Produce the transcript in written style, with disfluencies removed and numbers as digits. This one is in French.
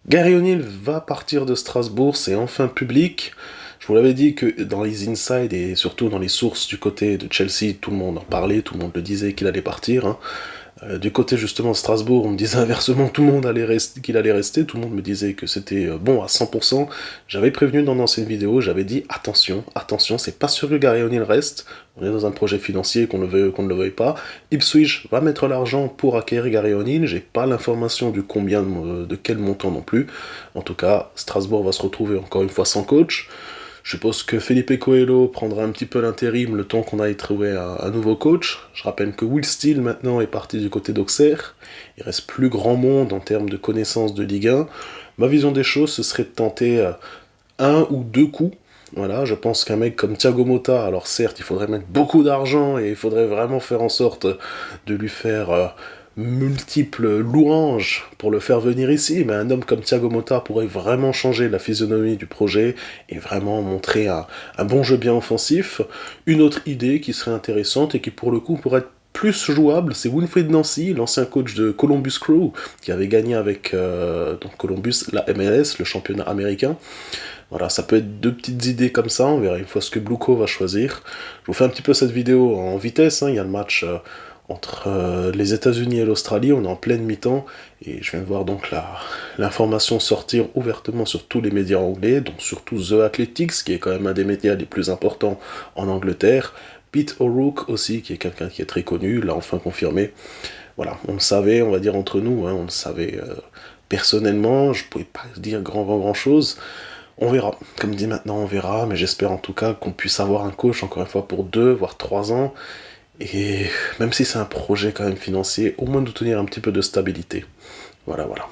Gary O'Neill va partir de Strasbourg, c'est enfin public. Je vous l'avais dit que dans les inside et surtout dans les sources du côté de Chelsea, tout le monde en parlait, tout le monde le disait qu'il allait partir, hein. Du côté justement de Strasbourg, on me disait inversement qu'il allait rester, tout le monde me disait que c'était bon à 100%. J'avais prévenu dans l'ancienne vidéo, j'avais dit attention, attention, c'est pas sûr que Gary O'Neill reste, on est dans un projet financier qu'on le veuille ou qu'on ne le veuille pas. Ipswich va mettre l'argent pour acquérir Gary O'Neill, j'ai pas l'information du combien, de quel montant non plus. En tout cas, Strasbourg va se retrouver encore une fois sans coach. Je suppose que Felipe Coelho prendra un petit peu l'intérim le temps qu'on aille trouver un nouveau coach. Je rappelle que Will Steele maintenant est parti du côté d'Auxerre. Il reste plus grand monde en termes de connaissances de Ligue 1. Ma vision des choses, ce serait de tenter un ou deux coups. Voilà, je pense qu'un mec comme Thiago Motta, alors certes, il faudrait mettre beaucoup d'argent et il faudrait vraiment faire en sorte de lui faire multiples louanges pour le faire venir ici, mais un homme comme Thiago Motta pourrait vraiment changer la physionomie du projet et vraiment montrer un bon jeu bien offensif. Une autre idée qui serait intéressante et qui pour le coup pourrait être plus jouable, c'est Wilfried Nancy, l'ancien coach de Columbus Crew, qui avait gagné avec donc Columbus la MLS, le championnat américain. Voilà, ça peut être deux petites idées comme ça, on verra une fois ce que Bluco va choisir. Je vous fais un petit peu cette vidéo en vitesse, hein. Il y a le match entre les États-Unis et l'Australie, on est en pleine mi-temps, et je viens de voir donc l'information sortir ouvertement sur tous les médias anglais, donc surtout The Athletics, qui est quand même un des médias les plus importants en Angleterre, Pete O'Rourke aussi, qui est quelqu'un qui est très connu, l'a enfin confirmé. Voilà, on le savait, on va dire entre nous, hein, on le savait personnellement, je pouvais pas dire grand chose. On verra, comme dit maintenant, on verra, mais j'espère en tout cas qu'on puisse avoir un coach encore une fois pour 2 voire 3 ans, et même si c'est un projet quand même financier, au moins de tenir un petit peu de stabilité. Voilà, voilà.